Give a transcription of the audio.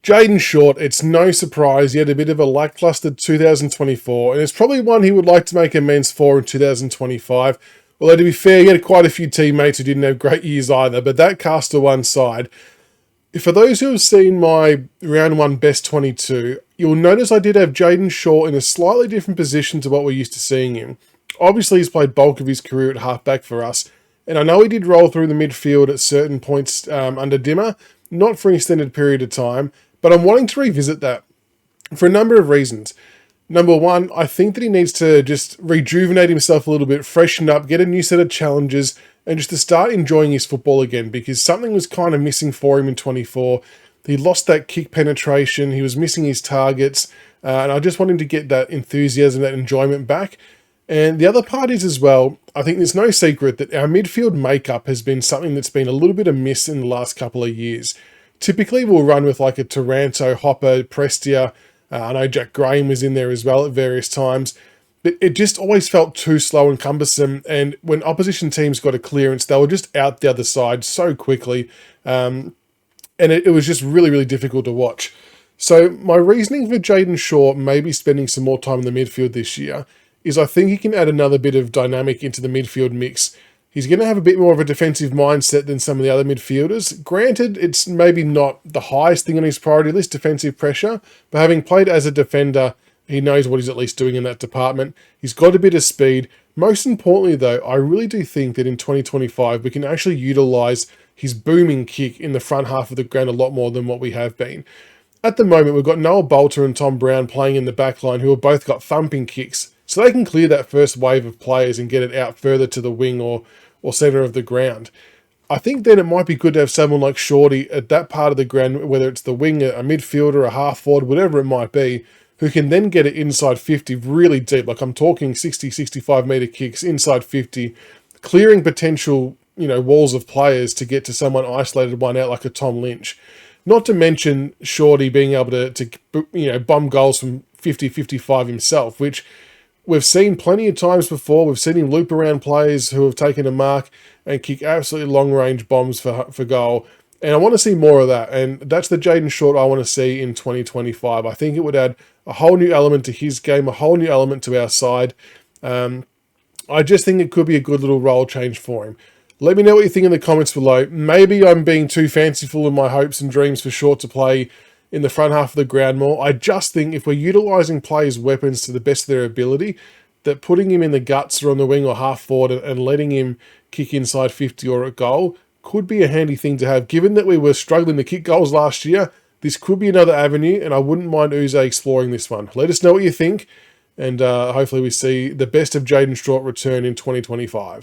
Jayden Short, it's no surprise he had a bit of a lackluster 2024, and it's probably one he would like to make amends for in 2025. Although, to be fair, he had quite a few teammates who didn't have great years either, but that cast to one side. For those who have seen my round one best 22, you'll notice I did have Jayden Short in a slightly different position to what we're used to seeing him. Obviously, he's played bulk of his career at halfback for us, and I know he did roll through the midfield at certain points under Dimmer, not for an extended period of time, but I'm wanting to revisit that for a number of reasons. Number one, I think that he needs to just rejuvenate himself a little bit, freshen up, get a new set of challenges, and just to start enjoying his football again, because something was kind of missing for him in 24. He lost that kick penetration, he was missing his targets, and I just want him to get that enthusiasm, that enjoyment back. And the other part is as well, I think there's no secret that our midfield makeup has been something that's been a little bit amiss in the last couple of years. Typically, we'll run with like a Taranto, Hopper, Prestia. I know Jack Graham was in there as well at various times. But it just always felt too slow and cumbersome. And when opposition teams got a clearance, they were just out the other side so quickly. And it was just really, really difficult to watch. So my reasoning for Jayden Short maybe spending some more time in the midfield this year is I think he can add another bit of dynamic into the midfield mix. He's going to have a bit more of a defensive mindset than some of the other midfielders. Granted, it's maybe not the highest thing on his priority list, defensive pressure, but having played as a defender, he knows what he's at least doing in that department. He's got a bit of speed. Most importantly, though, I really do think that in 2025, we can actually utilise his booming kick in the front half of the ground a lot more than what we have been. At the moment, we've got Noah Bolter and Tom Brown playing in the back line who have both got thumping kicks, so they can clear that first wave of players and get it out further to the wing or centre of the ground. I think then it might be good to have someone like Shorty at that part of the ground, whether it's the wing, a midfielder, a half forward, whatever it might be, who can then get it inside 50 really deep. Like I'm talking 60, 65 metre kicks inside 50, clearing potential, walls of players to get to someone isolated one out like a Tom Lynch. Not to mention Shorty being able to bomb goals from 50, 55 himself, which we've seen plenty of times before. We've seen him loop around players who have taken a mark and kick absolutely long-range bombs for goal. And I want to see more of that. And that's the Jayden Short I want to see in 2025. I think it would add a whole new element to his game, a whole new element to our side. I just think it could be a good little role change for him. Let me know what you think in the comments below. Maybe I'm being too fanciful in my hopes and dreams for Short to play in the front half of the ground more. I just think if we're utilising players' weapons to the best of their ability, that putting him in the guts or on the wing or half forward and letting him kick inside 50 or a goal could be a handy thing to have. Given that we were struggling to kick goals last year, this could be another avenue, and I wouldn't mind Uze exploring this one. Let us know what you think, and hopefully we see the best of Jayden Short return in 2025.